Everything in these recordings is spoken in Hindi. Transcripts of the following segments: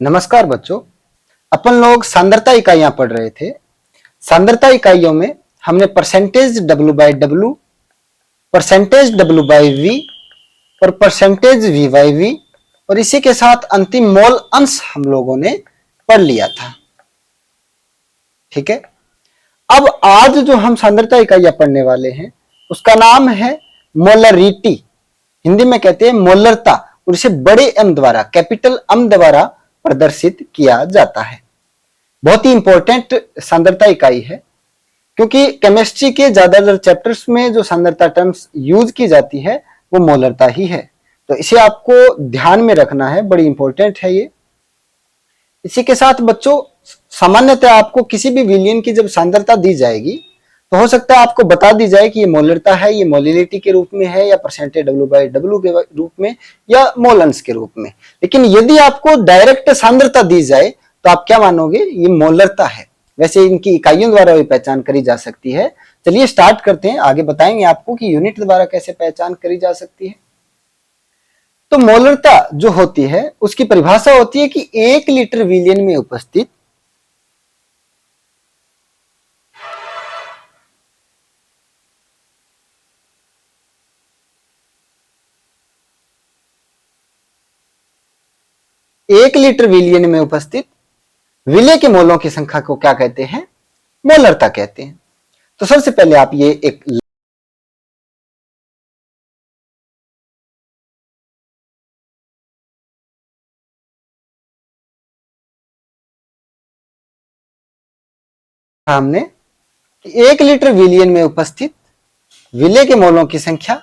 नमस्कार बच्चों। अपन लोग सांद्रता इकाइयां पढ़ रहे थे। सांद्रता इकाइयों में हमने percentage W by W, percentage W by V और परसेंटेज वी बाई वी और इसी के साथ अंतिम मोल अंश हम लोगों ने पढ़ लिया था। ठीक है। अब आज जो हम सांद्रता इकाइयां पढ़ने वाले हैं उसका नाम है मोलरिटी। हिंदी में कहते हैं मोलरता और इसे बड़े एम द्वारा, कैपिटल एम द्वारा प्रदर्शित किया जाता है। बहुत ही इंपॉर्टेंट सांद्रता इकाई है क्योंकि केमिस्ट्री के ज्यादातर चैप्टर्स में जो सांद्रता टर्म्स यूज की जाती है वो मोलरता ही है, तो इसे आपको ध्यान में रखना है, बड़ी इंपॉर्टेंट है ये। इसी के साथ बच्चों, सामान्यतः आपको किसी भी विलयन की जब सांद्रता दी जाएगी तो हो सकता है आपको बता दी जाए कि ये मोलरता है, ये मोलिलिटी के रूप में है या परसेंटेज डब्ल्यू बाई डब्ल्यू के रूप में या मोल अंश के रूप में। लेकिन यदि आपको डायरेक्ट सांद्रता दी जाए तो आप क्या मानोगे, ये मोलरता है। वैसे इनकी इकाइयों द्वारा भी पहचान करी जा सकती है। चलिए स्टार्ट करते हैं, आगे बताएंगे आपको कि यूनिट द्वारा कैसे पहचान करी जा सकती है। तो मोलरता जो होती है उसकी परिभाषा होती है कि 1 लीटर विलयन में उपस्थित विलय के मोलों की संख्या को क्या कहते हैं, मोलरता कहते हैं। तो सबसे पहले आप ये एक हमने कि 1 लीटर विलयन में उपस्थित विलय के मोलों की संख्या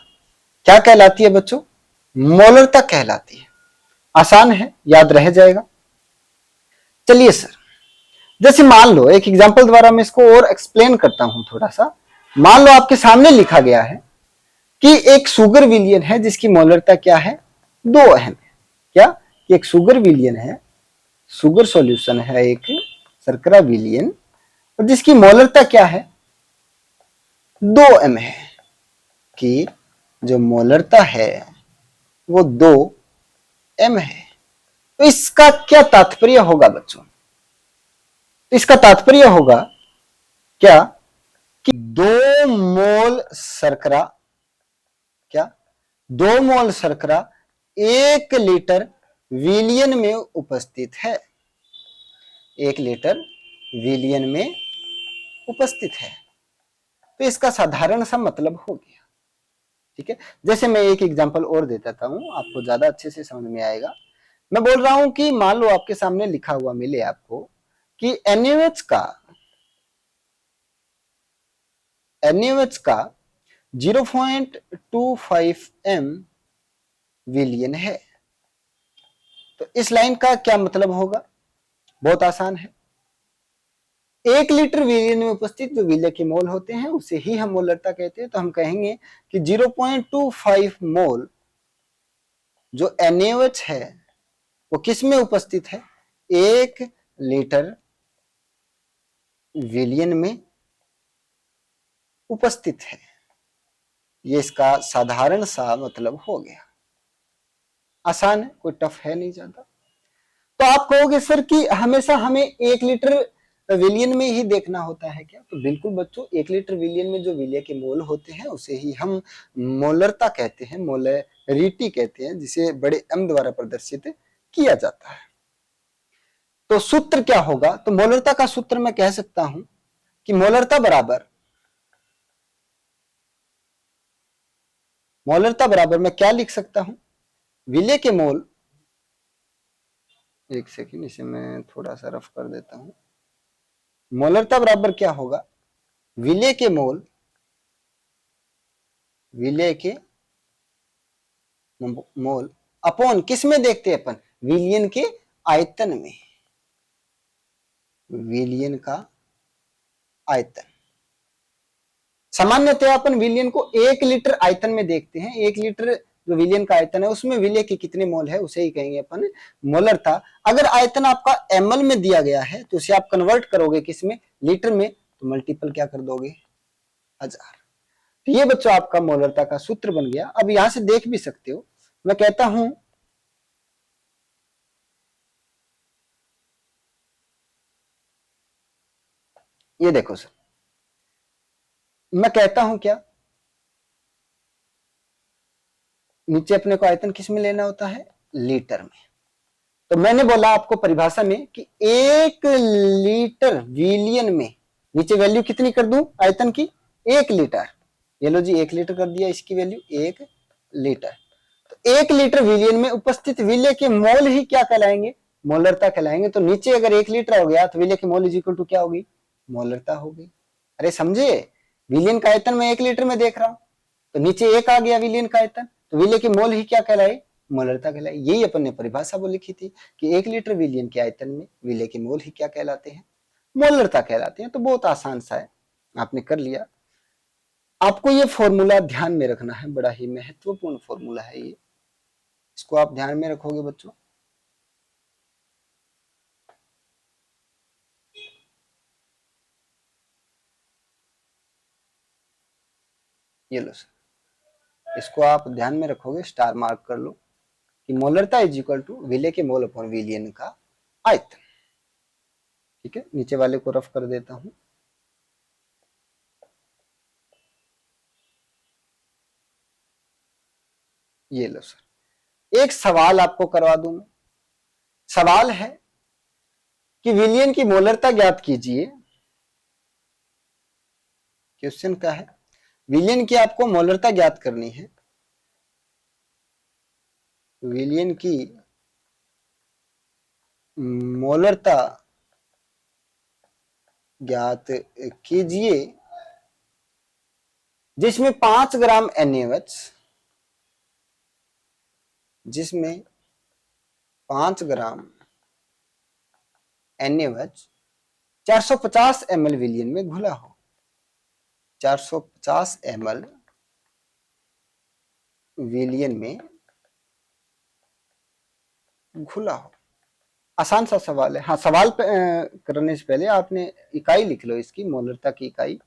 क्या कहलाती है बच्चों, मोलरता कहलाती है। आसान है, याद रह जाएगा। चलिए सर, जैसे मान लो एक एग्जांपल द्वारा मैं इसको और एक्सप्लेन करता हूं थोड़ा सा। मान लो आपके सामने लिखा गया है कि एक सुगर विलयन है जिसकी मोलरता क्या है, 2 अहम है। क्या कि एक सुगर विलयन है, सुगर सॉल्यूशन है एक शर्करा विलयन, और जिसकी मोलरता क्या है, 2 m है। कि जो मोलरता है वो 2 m है। तो इसका क्या तात्पर्य होगा बच्चों, तो इसका तात्पर्य होगा क्या कि 2 मोल शर्करा, क्या 2 मोल शर्करा 1 लीटर विलयन में उपस्थित है, 1 लीटर विलयन में उपस्थित है। तो इसका साधारण सा मतलब हो गया। ठीक है। जैसे मैं एक एग्जांपल और देता हूं, आपको ज्यादा अच्छे से समझ में आएगा। मैं बोल रहा हूं कि मान लो आपके सामने लिखा हुआ मिले आपको कि NaOH का 0.25 m विलयन है। तो इस लाइन का क्या मतलब होगा, बहुत आसान है। 1 लीटर विलयन में उपस्थित जो विलय के मोल होते हैं उसे ही हम मोलरता कहते हैं। तो हम कहेंगे कि 0.25 मोल जो NaOH है वो किस में उपस्थित है, 1 लीटर विलयन में उपस्थित है। ये इसका साधारण सा मतलब हो गया। आसान है, कोई टफ है नहीं ज्यादा। तो आप कहोगे सर कि हमेशा हमें 1 लीटर विलियन में ही देखना होता है क्या, तो बिल्कुल बच्चों, 1 लीटर विलियन में जो विलय के मोल होते हैं उसे ही हम मोलरता कहते हैं, मोलरिटी कहते हैं, जिसे बड़े एम द्वारा प्रदर्शित किया जाता है। तो सूत्र क्या होगा, तो मोलरता का सूत्र मैं कह सकता हूं कि मोलरता बराबर मैं क्या लिख सकता हूं, विलय के मोल, एक सेकंड इसे मैं थोड़ा सा रफ कर देता हूं। मोलरता बराबर क्या होगा, विलय के मोल, विलय के मोल अपॉन किस में देखते हैं अपन, विलयन के आयतन में, विलयन का आयतन। सामान्यतः अपन विलयन को 1 लीटर आयतन में देखते हैं। 1 लीटर जो विलयन का आयतन है उसमें विलय के कितने मोल है उसे ही कहेंगे अपन मोलरता। अगर आयतन आपका ml में दिया गया है तो उसे आप कन्वर्ट करोगे किस में, लीटर में, तो मल्टीपल क्या कर दोगे, 1000। तो ये बच्चों आपका मोलरता का सूत्र बन गया। अब यहां से देख भी सकते हो, मैं कहता हूं ये देखो सर, मैं कहता हूं क्या, नीचे अपने को आयतन किस में लेना होता है, लीटर में। तो मैंने बोला आपको परिभाषा में कि 1 लीटर विलियन में, नीचे वैल्यू कितनी कर दूं आयतन की, 1 लीटर। ये लो जी 1 लीटर कर दिया, इसकी वैल्यू 1 लीटर। तो 1 लीटर विलियन में उपस्थित विलय के मोल ही क्या कहलाएंगे, मोलरता कहलाएंगे। तो नीचे अगर 1 लीटर हो गया तो विलय के मोल इज इक्वल टू क्या होगी, मोलरता होगी। अरे समझे, विलियन का आयतन मैं 1 लीटर में देख रहा हूं, तो नीचे 1 आ गया विलियन का आयतन, तो विलय के मोल ही क्या कहलाए, मोलरता कहलाए। यही अपन ने परिभाषा वो लिखी थी कि 1 लीटर विलियन के आयतन में विलय के मोल ही क्या कहलाते हैं, मोलरता कहलाते हैं। तो बहुत आसान सा है, आपने कर लिया। आपको ये फॉर्मूला ध्यान में रखना है, बड़ा ही महत्वपूर्ण फॉर्मूला है ये, इसको आप ध्यान में रखोगे बच्चों। ये लो सर, इसको आप ध्यान में रखोगे, स्टार मार्क कर लो कि मोलरता इज इक्वल टू विलय के मोल अपॉन विलियन का आयतन। ठीक है, नीचे वाले को रफ कर देता हूं। ये लो सर, एक सवाल आपको करवा दूं मैं। सवाल है कि विलियन की मोलरता ज्ञात कीजिए। क्वेश्चन क्या है, विलियन की आपको मोलरता ज्ञात करनी है। विलियन की मोलरता ज्ञात कीजिए जिसमें 5 ग्राम NaOH, जिसमें 5 ग्राम NaOH 450 ml विलियन में घुला हो। 450 ml विलियन में घुला हो। आसान सा सवाल है। हाँ, सवाल करने से पहले आपने इकाई लिख लो इसकी, मोलरता की इकाई।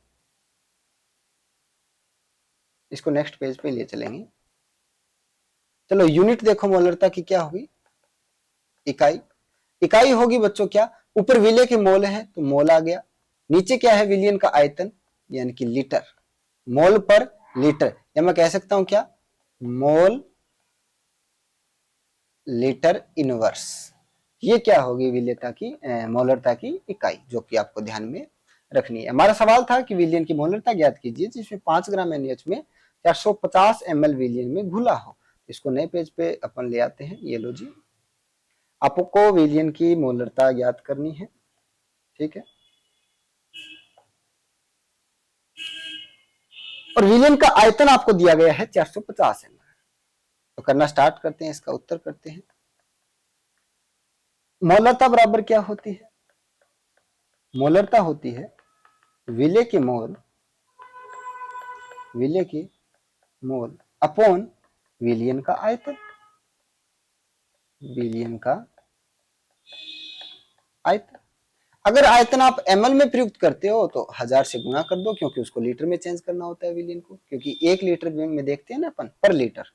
इसको नेक्स्ट पेज पे ले चलेंगे। चलो यूनिट देखो मोलरता की क्या होगी, इकाई। इकाई होगी बच्चों क्या, ऊपर विलय के मोल है तो मोल आ गया, नीचे क्या है विलियन का आयतन यानी कि लीटर, मोल पर लीटर, या मैं कह सकता हूं क्या, मोल लीटर इनवर्स। ये क्या होगी विलयता की, मोलरता की इकाई, जो कि आपको ध्यान में रखनी है। हमारा सवाल था कि विलियन की मोलरता ज्ञात कीजिए जिसमें 5 ग्राम NaOH में 450 ml विलियन में घुला हो। इसको नए पेज पे अपन ले आते हैं। ये लो जी, आपको विलियन की मोलरता ज्ञात करनी है। ठीक है, और विलियन का आयतन आपको दिया गया है 450 ml। तो करना स्टार्ट करते हैं, इसका उत्तर करते हैं। मोलरता बराबर क्या होती है, मोलरता होती है विलय के मोल, विलय के मोल अपॉन विलियन का आयतन, विलियन का आयतन। अगर आयतन आप ml में प्रयुक्त करते हो तो 1000 से गुणा कर दो, क्योंकि उसको लीटर में चेंज करना होता है विलियन को, क्योंकि 1 लीटर में देखते हैं ना अपन पर लीटर।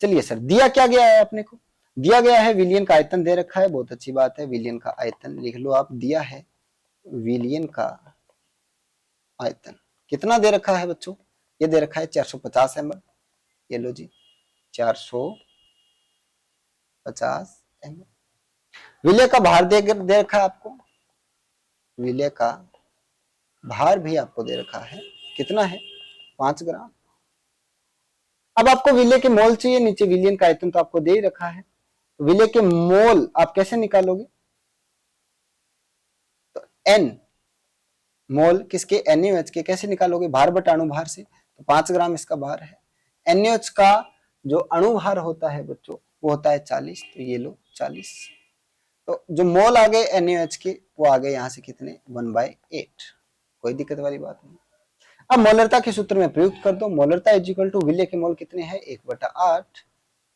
चलिए सर, दिया क्या गया है अपने को, दिया गया है विलियन का आयतन दे रखा है, बहुत अच्छी बात है। विलियन का आयतन लिख लो आप, दिया है विलियन का आयतन। कितना दे रखा है बच्चों, ये दे रखा है 450 ml। ये लो जी 450 ml। विलय का भार दे रखा है आपको, विलय का भार भी आपको दे रखा है, कितना है, 5 ग्राम। अब आपको विलय के मोल चाहिए, नीचे विलियन का आयतन तो आपको दे ही रखा है। विलय के मोल आप कैसे निकालोगे, तो N मोल किसके, NaOH के, कैसे निकालोगे, भार बटा अणुभार से। तो 5 ग्राम इसका भार है। NaOH का जो अणुभार होता है बच्चों वो होता है 40, तो ये लो 40। तो जो मोल आ गए NaOH के वो आ गए यहाँ से कितने, 1/8। कोई दिक्कत वाली बात नहीं। अब मोलरता के सूत्र में प्रयुक्त कर दो, मोलरता इज इक्वल टू विलय के मोल कितने हैं, 1/8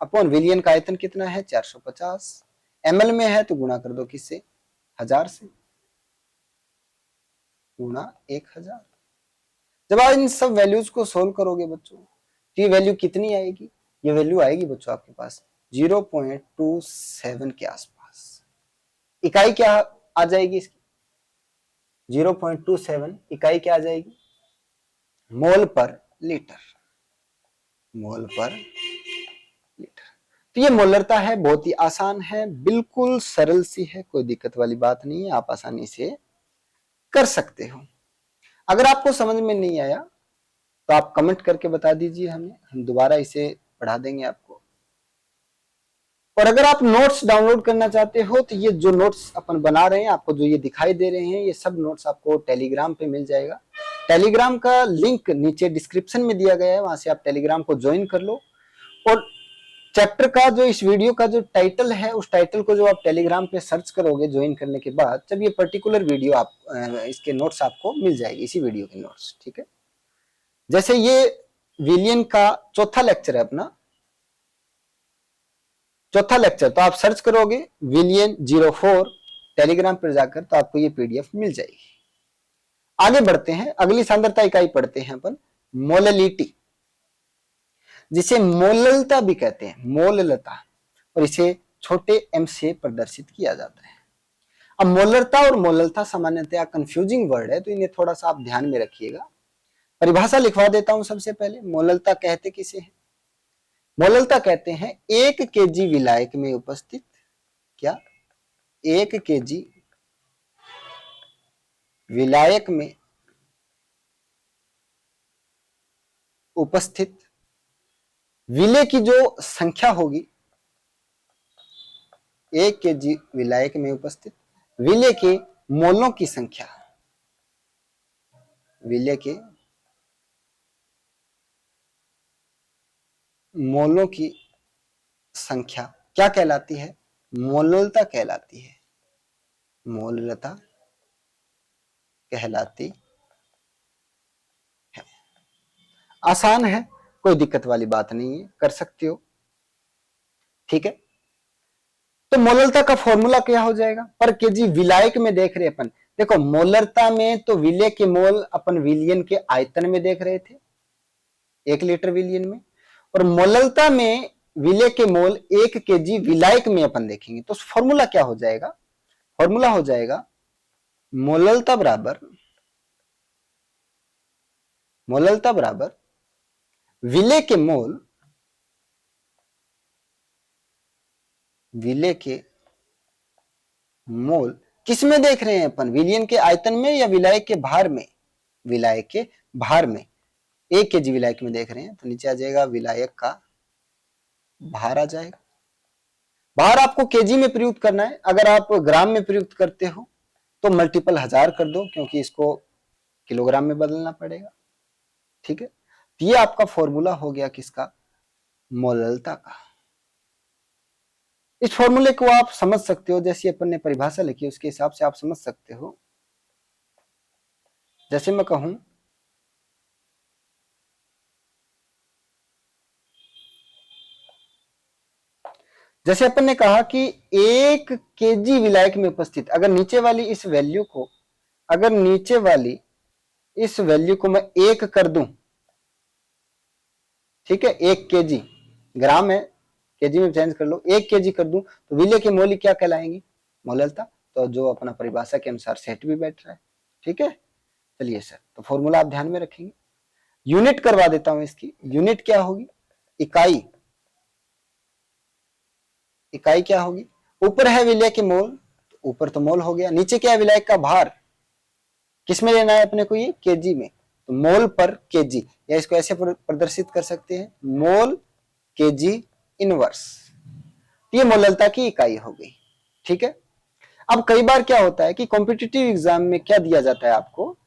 अपॉन विलियन का आयतन कितना है 450, ml में है तो गुणा कर दो किससे, 1000 से, गुणा 1000। जब आप इन सब वैल्यूज को सोल्व करोगे बच्चों तो ये वैल्यू कितनी आएगी, ये वैल्यू आएगी बच्चों आपके पास 0.27 के आसपास। इकाई क्या आ जाएगी इसकी, 0.27 इकाई क्या आ जाएगी, मोल पर लीटर, मोल पर लीटर। तो ये मोलरता है, बहुत ही आसान है, बिल्कुल सरल सी है, कोई दिक्कत वाली बात नहीं है, आप आसानी से कर सकते हो। अगर आपको समझ में नहीं आया तो आप कमेंट करके बता दीजिए हमें, हम दोबारा इसे पढ़ा देंगे आपको। और अगर आप नोट्स डाउनलोड करना चाहते हो तो ये जो नोट्स अपन बना रहे हैं, आपको जो ये दिखाई दे रहे हैं, ये सब नोट्स आपको टेलीग्राम पे मिल जाएगा। टेलीग्राम का लिंक नीचे डिस्क्रिप्शन में दिया गया है, वहां से आप टेलीग्राम को ज्वाइन कर लो। और चैप्टर का जो इस वीडियो का जो टाइटल है, उस टाइटल को जो आप टेलीग्राम पे सर्च करोगे ज्वाइन करने के बाद, जब ये पर्टिकुलर वीडियो आप इसके नोट्स आपको मिल जाएगी, इसी वीडियो के नोट्स, ठीक है। जैसे ये विलियन का चौथा लेक्चर है अपना, चौथा लेक्चर, तो आप सर्च करोगे विलियन 04 टेलीग्राम पर जाकर, तो आपको ये पीडीएफ मिल जाएगी। आगे बढ़ते हैं, अगली सांद्रता इकाई पढ़ते हैं अपन, मोललिटी, जिसे मोललता भी कहते हैं, मोललता, और इसे छोटे एम से प्रदर्शित किया जाता है। अब मोलरता और मोललता सामान्यतया कंफ्यूजिंग वर्ड है, तो इन्हें थोड़ा सा आप ध्यान में रखिएगा। परिभाषा लिखवा देता हूं सबसे पहले। मोललता कहते किसे हैं? मोललता कहते हैं 1 केजी विलायक में उपस्थित, क्या 1 केजी विलायक में उपस्थित विलेय की जो संख्या होगी, 1 केजी विलायक में उपस्थित विलेय के मोलों की संख्या, विलेय के मोलों की संख्या क्या कहलाती है? मोललता कहलाती है, मोललता कहलाती है। आसान है, कोई दिक्कत वाली बात नहीं है, कर सकते हो, ठीक है। तो मोललता का फॉर्मूला क्या हो जाएगा? पर केजी विलायक में देख रहे अपन, देखो मोलरता में तो विलेय के मोल अपन विलियन के आयतन में देख रहे थे, 1 लीटर विलियन में, और मोललता में विलेय के मोल 1 केजी विलायक में अपन देखेंगे। तो फॉर्मूला क्या हो जाएगा? फॉर्मूला हो जाएगा मोललता बराबर विलेय के मोल, विलेय के मोल किस में देख रहे हैं अपन? विलियन के आयतन में या विलायक के भार में? विलायक के भार में। 1 केजी विलायक में देख रहे हैं, तो नीचे आ जाएगा विलायक का भार आ जाएगा। भार आपको केजी में प्रयुक्त करना है, अगर आप ग्राम में प्रयुक्त करते हो तो मल्टीपल 1000 कर दो, क्योंकि इसको किलोग्राम में बदलना पड़ेगा, ठीक है। तो ये आपका फॉर्मूला हो गया किसका? मोललता का। इस फॉर्मूले को आप समझ सकते हो, जैसे अपन ने परिभाषा लिखी उसके हिसाब से आप समझ सकते हो। जैसे मैं कहूं जैसे अपन ने कहा कि 1 केजी विलायक में उपस्थित, अगर नीचे वाली इस वैल्यू को, अगर नीचे वाली इस वैल्यू को मैं 1 कर दूं, ठीक है, 1 केजी, ग्राम है, केजी में चेंज कर लो, 1 केजी कर दूं, तो विलेय के मोल क्या कहलाएंगी? मोललता। तो जो अपना परिभाषा के अनुसार सेट भी बैठ रहा है, ठीक है। चलिए सर, तो फॉर्मूला आप ध्यान में रखेंगे। यूनिट करवा देता हूं इसकी। यूनिट क्या होगी? इकाई। इकाई क्या होगी? ऊपर है विलेय के मोल, तो ऊपर तो मोल हो गया, नीचे क्या है? विलायक का भार। किस में लेना है अपने को? ये केजी में, तो मोल पर केजी, या इसको ऐसे प्रदर्शित कर सकते हैं, मोल केजी इनवर्स। ये मोललता की इकाई हो गई, ठीक है। अब कई बार क्या होता है कि कॉम्पिटिटिव एग्जाम में क्या दिया जाता है आपको,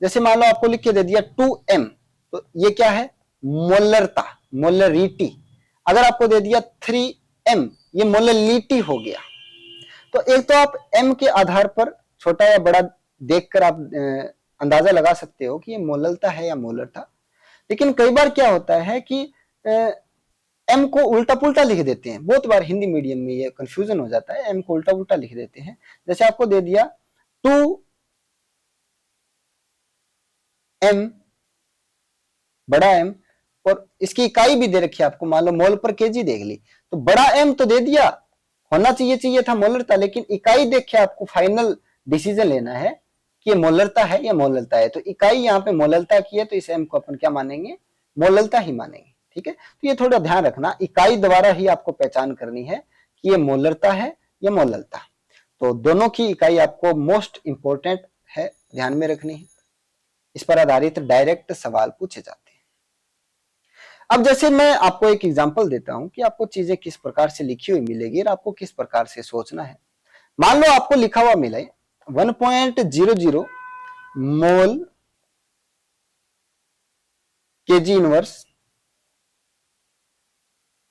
जैसे मान लो आपको लिख के दे दिया 2m, तो ये क्या है? मोलरता, मोलरिटी। अगर आपको दे दिया 3m, ये मोललिटी हो गया। तो एक तो आप m के आधार पर छोटा या बड़ा देखकर आप अंदाजा लगा सकते हो कि ये मोललता है या मोलरता। लेकिन कई बार क्या होता है कि एम को उल्टा पुल्टा लिख देते हैं, बहुत बार हिंदी मीडियम में ये कंफ्यूजन हो जाता है, एम को उल्टा पुल्टा लिख देते हैं। जैसे आपको दे दिया 2m, बड़ा एम, और इसकी इकाई भी दे रखी है आपको, मान लो मोल पर केजी देख ली, तो बड़ा एम तो दे दिया, होना चाहिए था मोलरता, लेकिन इकाई देख के आपको फाइनल डिसीजन लेना है कि ये मोलरता है या मोलरता है, तो इकाई यहाँ पे मोलरता की है तो इसे हमको अपन क्या मानेंगे, मोलरता ही मानेंगे। ठीक है, तो ये थोड़ा ध्यान रखना, इकाई द्वारा ही आपको पहचान करनी है कि ये मोलरता है या मोलरता। तो दोनों की इकाई आपको मोस्ट इंपोर्टेंट है, ध्यान में रखनी है। इस पर आधारित डायरेक्ट सवाल पूछे जाते हैं। अब जैसे मैं आपको एक एग्जांपल देता हूं कि आपको चीजें किस प्रकार से लिखी हुई मिलेगी और आपको किस प्रकार से सोचना है। मान लो आपको लिखा हुआ मिले 1.00 मोल केजी इनवर्स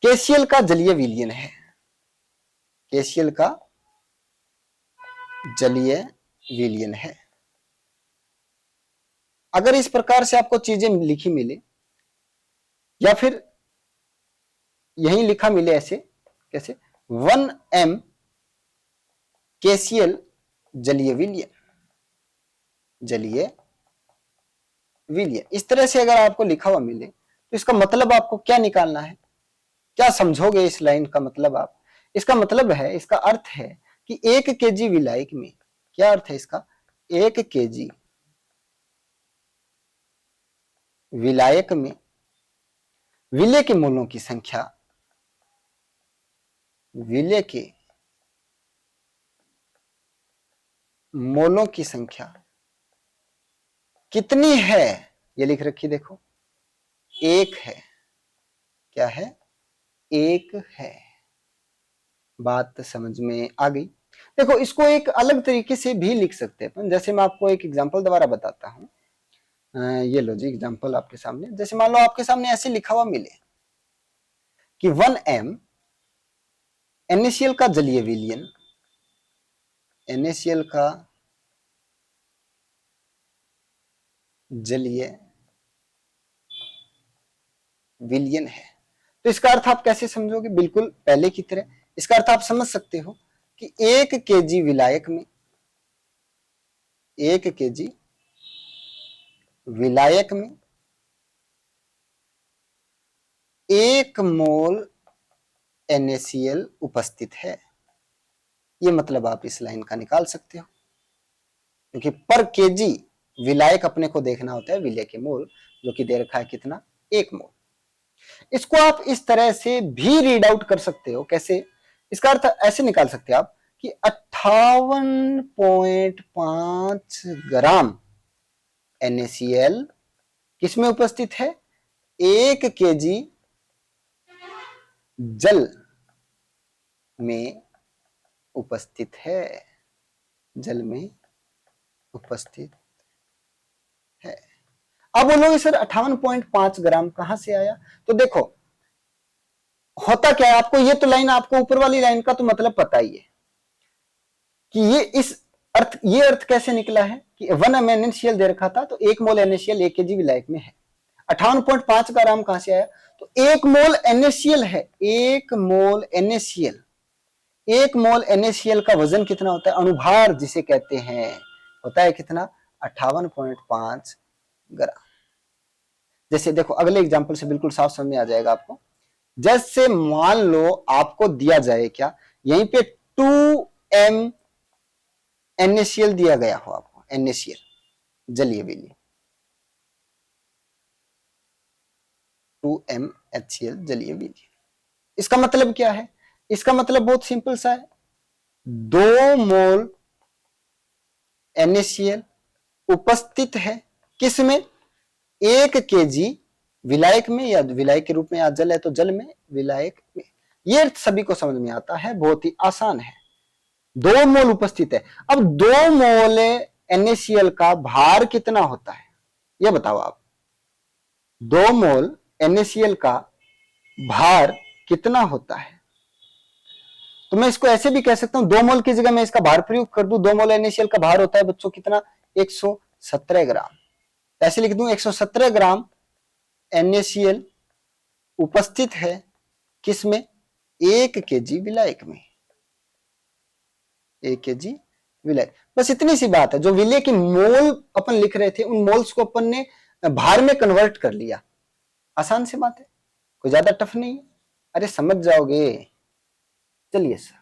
केसीएल का जलीय विलयन है, केसीएल का जलीय विलयन है। अगर इस प्रकार से आपको चीजें लिखी मिले या फिर यही लिखा मिले ऐसे, कैसे 1m केसीएल जलीय विलयन, जलीय विलयन, इस तरह से अगर आपको लिखा हुआ मिले तो इसका मतलब आपको क्या निकालना है, क्या समझोगे इस लाइन का मतलब आप, इसका मतलब है, इसका अर्थ है कि 1 केजी विलायक में, क्या अर्थ है इसका, 1 केजी विलायक में विलय के मोलों की संख्या, विलय के मोलों की संख्या कितनी है, ये लिख रखी देखो, 1 है। क्या है, 1 है। बात समझ में आ गई। देखो इसको एक अलग तरीके से भी लिख सकते हैं, जैसे मैं आपको एक एग्जांपल दोबारा बताता हूं। ये लो जी एग्जांपल आपके सामने, जैसे मान लो आपके सामने ऐसे लिखा हुआ मिले कि 1m NaCl का जलीय विलयन, NaCl का जलीय विलयन है। तो इसका अर्थ आप कैसे समझोगे, बिल्कुल पहले की तरह इसका अर्थ आप समझ सकते हो कि 1 केजी विलायक में, 1 केजी विलायक में 1 मोल NaCl उपस्थित है। ये मतलब आप इस लाइन का निकाल सकते हो, क्योंकि पर केजी विलायक अपने को देखना होता है विलय के मोल, जो कि दे रखा है कितना, 1 मोल। इसको आप इस तरह से भी रीड आउट कर सकते हो, कैसे, इसका अर्थ ऐसे निकाल सकते हो आप कि 58.5 ग्राम NaCl किसमें उपस्थित है, 1 केजी जल में उपस्थित है, जल में उपस्थित है। अब बोलोगे सर 58.5 ग्राम कहां से आया, तो देखो होता क्या है, आपको ये तो लाइन, आपको ऊपर वाली लाइन का तो मतलब पता ही है कि ये अर्थ कैसे निकला है कि 1m NaCl दे रखा था, तो 1 मोल NaCl 1 केजी विलायक में है। 58.5 ग्राम कहां से आया, तो 1 मोल NaCl है, 1 मोल NaCl, 1 मोल NaCl का वजन कितना होता है, अणुभार जिसे कहते हैं, होता है कितना, 58.5 ग्राम। जैसे देखो अगले एग्जांपल से बिल्कुल साफ समझ में आ जाएगा आपको। जैसे मान लो आपको दिया जाए क्या, यहीं पे 2m NaCl दिया गया हो आपको, NaCl जलीय विलयन, 2m HCl जलीय विलयन। इसका मतलब क्या है, इसका मतलब बहुत सिंपल सा है, 2 मोल NaCl उपस्थित है किसमें, 1 केजी विलायक में, या विलायक के रूप में, या जल है तो जल में, विलायक में। ये सभी को समझ में आता है, बहुत ही आसान है। 2 मोल उपस्थित है। अब 2 मोल NaCl का भार कितना होता है, यह बताओ आप, 2 मोल NaCl का भार कितना होता है। तो मैं इसको ऐसे भी कह सकता हूं, 2 मोल की जगह मैं इसका भार प्रयोग कर दूं, 2 मोल NaCl का भार होता है बच्चों कितना, 117 ग्राम। ऐसे लिख दूं 117 ग्राम NaCl उपस्थित है किसमें, 1 केजी विलायक में, 1 केजी विलय। बस इतनी सी बात है, जो विलय के मोल अपन लिख रहे थे उन मोल्स को अपन ने भार में कन्वर्ट कर लिया। आसान सी बात है, कोई ज्यादा टफ नहीं है, अरे समझ जाओगे। चलिए सर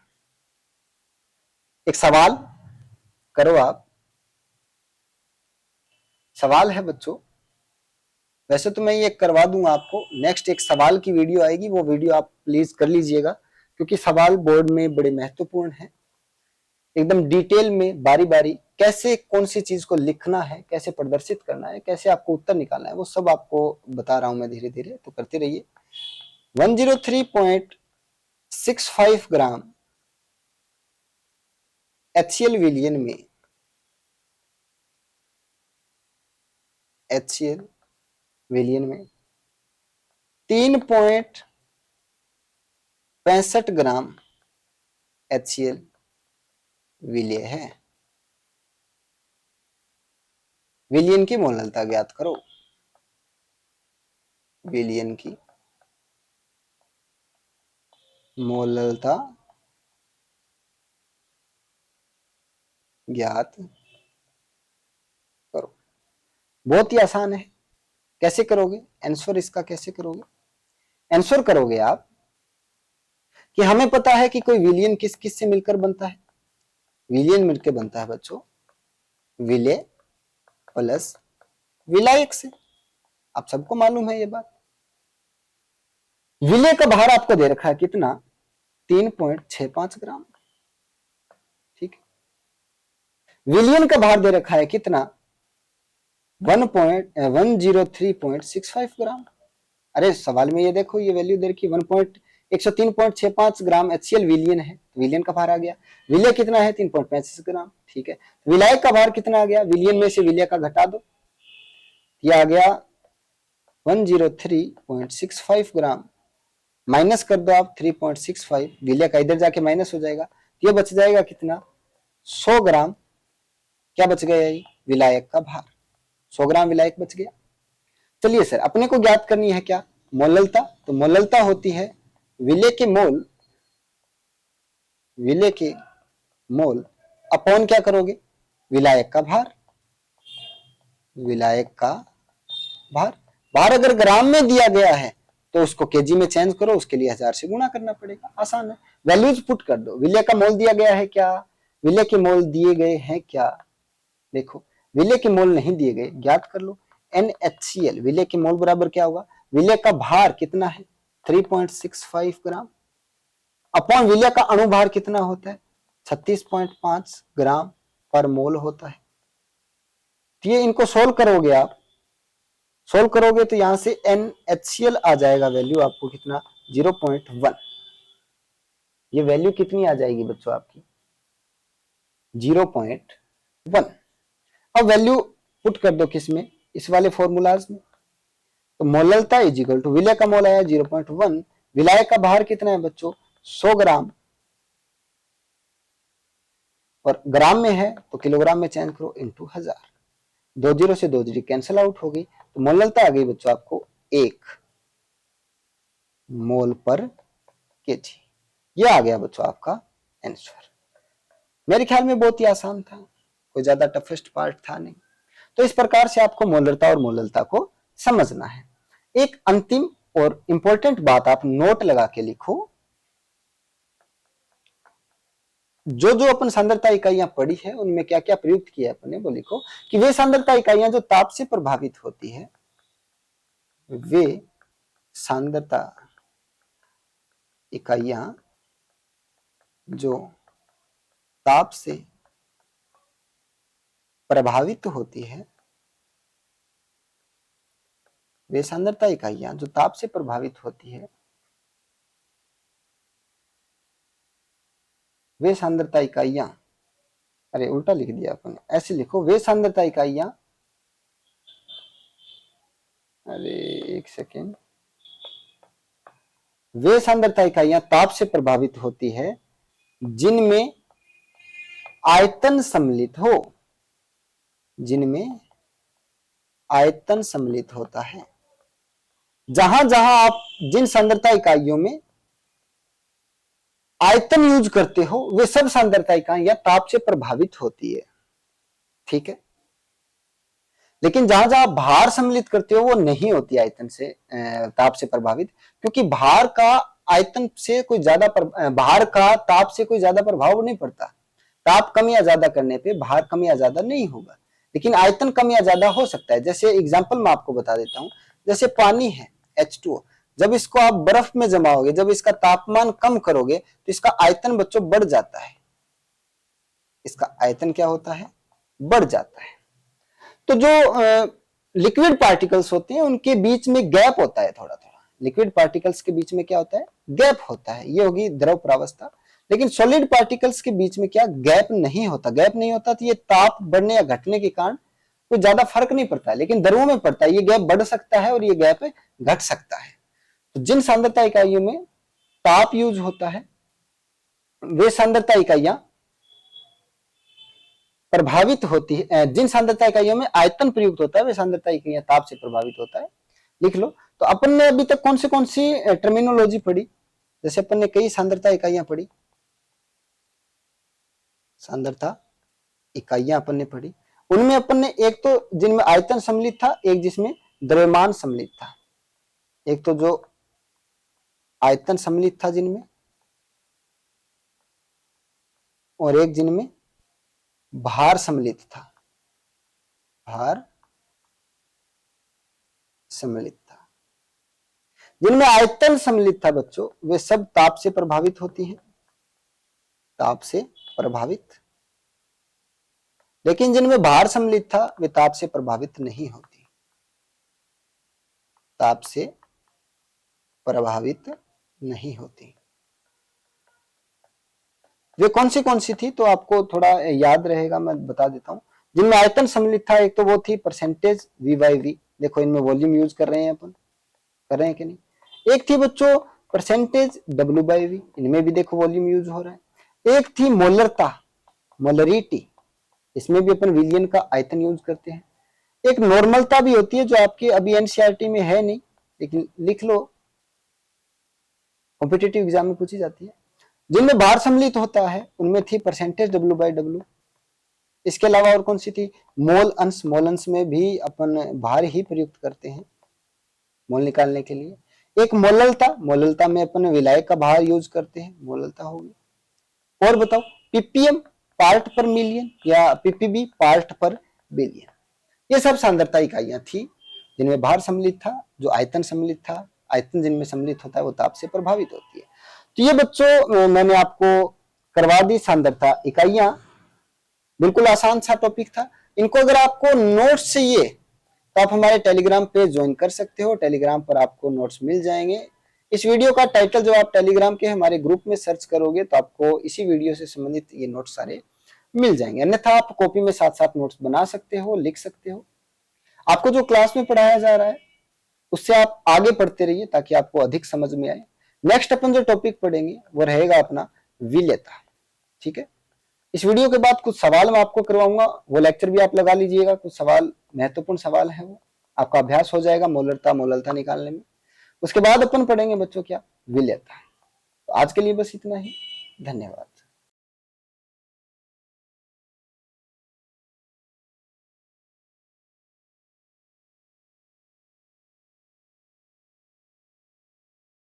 एक सवाल करो आप, सवाल है बच्चों, वैसे तो मैं ये करवा दूंगा आपको, नेक्स्ट एक सवाल की वीडियो आएगी, वो वीडियो आप प्लीज कर लीजिएगा, क्योंकि सवाल बोर्ड में बड़े महत्वपूर्ण हैं। एकदम डिटेल में बारी बारी कैसे कौन सी चीज को लिखना है, कैसे प्रदर्शित करना है, कैसे आपको उत्तर निकालना है, वो सब आपको बता रहा हूं मैं धीरे धीरे, तो करते रहिए। 103.65 ग्राम HCl विलियन में, HCl विलियन में 3.65 ग्राम HCl विलय है। विलियन की मोललता ज्ञात करो, विलियन की मोललता ज्ञात करो। बहुत ही आसान है, कैसे करोगे आंसर इसका, कैसे करोगे आंसर करोगे आप कि हमें पता है कि कोई विलियन किस किस से मिलकर बनता है, विलियन मिलकर बनता है बच्चों विलय प्लस विलायक से, आप सबको मालूम है ये बात। विलय का भार आपको दे रखा है कितना, 3.65 ग्राम, ठीक है। विलियन का भार दे रखा है कितना, 103.65 ग्राम। अरे सवाल में ये देखो, ये वैल्यू दे रखी 103.65 ग्राम HCl विलियन है, तो विलियन का भार आ गया। विलय कितना है, 3.35 ग्राम, ठीक है। विलायक का भार कितना आ गया, विलियन में से विलय का घटा दो, ये आ गया 103.65 ग्राम, माइनस कर दो आप 3.65, विलय का इधर जाके माइनस हो जाएगा, ये बच जाएगा कितना, 100 ग्राम। क्या बच गया, ये विलायक का भार, 100 ग्राम विलायक बच गया। चलिए सर, अपने को ज्ञात करनी है क्या, मोललता, तो मोललता होती है विलय के मोल, विलय के मोल अपॉन क्या करोगे, विलायक का भार, विलायक का भार। भार अगर ग्राम में दिया गया है तो उसको केजी में चेंज करो, उसके लिए 1000 से गुणा करना पड़ेगा, आसान है। वैल्यूज पुट कर दो, विलय का मोल दिया गया है क्या, विलय के मोल दिए गए हैं क्या, देखो विलय के मोल नहीं दिए गए, ज्ञात कर लो। NaCl विलय के मोल बराबर क्या होगा, विलय का भार कितना है 3.65 ग्राम, अपॉन विलय का अणुभार कितना होता है 36.5 ग्राम पर मोल होता है। तो ये इनको सोल्व करोगे आप, सोल्व करोगे तो यहां से NaCl आ जाएगा, वैल्यू आपको कितना 0.1, ये वैल्यू कितनी आ जाएगी बच्चों आपकी 0.1। अब वैल्यू पुट कर दो किसमें, इस वाले फॉर्मूलाज में, तो मोललता इज इक्वल टू विलय का मोल आया 0.1, विलायक का भार कितना है बच्चों 100 ग्राम, और ग्राम में है तो किलोग्राम में चेंज करो इंटू 1000, 2 जीरो से 2 जीरो कैंसिल आउट हो गई, तो मोललता आ गई बच्चों आपको 1 मोल पर केजी। ये आ गया बच्चों आपका आंसर। मेरे ख्याल में बहुत ही आसान था, कोई ज्यादा टफेस्ट पार्ट था नहीं। तो इस प्रकार से आपको मोलरता और मोललता को समझना है। एक अंतिम और इंपॉर्टेंट बात आप नोट लगा के लिखो, जो जो अपन सांद्रता इकाइयां पढ़ी है उनमें क्या क्या प्रयुक्त किया है अपने, वो लिखो कि वे सांद्रता इकाइयां जो ताप से प्रभावित होती है, वे सांद्रता इकाइयां जो ताप से प्रभावित होती है, वे सांद्रता इकाइयां जो ताप से प्रभावित होती है, वे सांद्रता इकाइयां, अरे उल्टा लिख दिया अपन, ऐसे लिखो वे सांद्रता इकाइयां, अरे एक सेकेंड, वे सांद्रता इकाइयां ताप से प्रभावित होती है जिनमें आयतन सम्मिलित हो, जिनमें आयतन सम्मिलित होता है। जहां जहां आप जिन सांद्रता इकाइयों में आयतन यूज करते हो, वे सब सांद्रता इकाइयां ताप से प्रभावित होती है, ठीक है। लेकिन जहां जहां भार सम्मिलित करते हो वो नहीं होती आयतन से ताप से प्रभावित, क्योंकि भार का आयतन से कोई ज्यादा भार का ताप से कोई ज्यादा प्रभाव नहीं पड़ता। ताप कम या ज्यादा करने पे भार कम या ज्यादा नहीं होगा। लेकिन आयतन कम या ज्यादा हो सकता है। जैसे एग्जांपल मैं आपको बता देता हूं, जैसे पानी है H2O, जब इसको आप बर्फ में जमाओगे, जब इसका तापमान कम करोगे तो इसका आयतन बच्चों बढ़ जाता है। इसका आयतन क्या होता है? बढ़ जाता है। तो जो लिक्विड पार्टिकल्स होते हैं उनके बीच में गैप होता है थोड़ा थोड़ा। लिक्विड पार्टिकल्स के बीच में क्या होता है? गैप होता है। ये होगी द्रव प्रावस्था। लेकिन सॉलिड पार्टिकल्स के बीच में क्या गैप नहीं होता? गैप नहीं होता तो ये ताप बढ़ने या घटने के कारण कोई ज्यादा फर्क नहीं पड़ता है, लेकिन द्रवों में पड़ता है। ये गैप बढ़ सकता है और ये गैप घट सकता है। तो जिन सांद्रता इकाइयों में ताप यूज होता है वे सांद्रता इकाइयां प्रभावित होती है। जिन सांद्रता इकाइयों में आयतन प्रयुक्त होता है वे सांद्रता इकाइयां ताप से प्रभावित होता है। लिख लो। तो अपन ने अभी तक कौन सी टर्मिनोलॉजी पढ़ी? जैसे अपन ने कई सांद्रता इकाइयां पढ़ी, सांद्रता इकाइयां अपन ने पढ़ी। उनमें अपन ने एक तो जिनमें आयतन सम्मिलित था, एक जिसमें द्रव्यमान सम्मिलित था। एक तो जो आयतन सम्मिलित था जिनमें, और एक जिनमें भार सम्मिलित था। भार सम्मिलित था। जिनमें आयतन सम्मिलित था बच्चों वे सब ताप से प्रभावित होती हैं, ताप से प्रभावित। लेकिन जिनमें भार सम्मिलित था वे ताप से प्रभावित नहीं होती, ताप से प्रभावित नहीं होती। वे कौन सी थी तो आपको थोड़ा याद रहेगा, मैं बता देता हूं। जिनमें आयतन सम्मिलित था एक तो वो थी परसेंटेज V बाई वी। देखो इनमें वॉल्यूम यूज कर रहे हैं अपन, कर रहे हैं कि नहीं। एक थी बच्चों परसेंटेज W बाई वी, इनमें भी देखो वॉल्यूम यूज हो रहा है। एक थी मोलरता, मोलरिटी, इसमें भी अपन विलियन का आयतन यूज करते हैं। एक नॉर्मलता भी होती है जो आपके अभी एनसीईआरटी में है नहीं, लेकिन लिख लो, कॉम्पिटिटिव एग्जाम में पूछी जाती है। जिनमें भार सम्मिलित होता है उनमें थी परसेंटेज W बाई डब्ल्यू। इसके अलावा और कौन सी थी? मोल अंश। मोल अंश में भी अपन भार ही प्रयुक्त करते हैं मोल निकालने के लिए। एक मोललता, मोललता में अपन विलायक का भार यूज करते हैं, मोललता होगी। और बताओ पीपीएम, पार्ट पर मिलियन, या पीपीबी, पार्ट पर बिलियन। ये सब सांद्रता इकाइयां थी जिनमें भार सम्मिलित था, जो आयतन सम्मिलित था। आयतन जिनमें सम्मिलित होता है वो ताप से प्रभावित होती है। तो ये बच्चों मैंने आपको करवा दी सांद्रता इकाइयां। बिल्कुल आसान सा टॉपिक था। इनको अगर आपको नोट्स चाहिए तो आप हमारे टेलीग्राम पे ज्वाइन कर सकते हो। टेलीग्राम पर आपको नोट्स मिल जाएंगे। इस वीडियो का टाइटल जो आप टेलीग्राम के हमारे ग्रुप में सर्च करोगे तो आपको इसी वीडियो से संबंधित ये नोट्स सारे मिल जाएंगे। अन्यथा आप कॉपी में साथ साथ नोट्स बना सकते हो, लिख सकते हो। आपको जो क्लास में पढ़ाया जा रहा है उससे आप आगे पढ़ते रहिए ताकि आपको अधिक समझ में आए। नेक्स्ट अपन जो टॉपिक पढ़ेंगे वो रहेगा अपना विलेयता। ठीक है। इस वीडियो के बाद कुछ सवाल मैं आपको करवाऊंगा, वो लेक्चर भी आप लगा लीजिएगा। कुछ सवाल, महत्वपूर्ण सवाल है, वो आपका अभ्यास हो जाएगा मोलरता मोललता निकालने में। उसके बाद अपन पढ़ेंगे बच्चों क्या? विलेयता। तो आज के लिए बस इतना ही। धन्यवाद।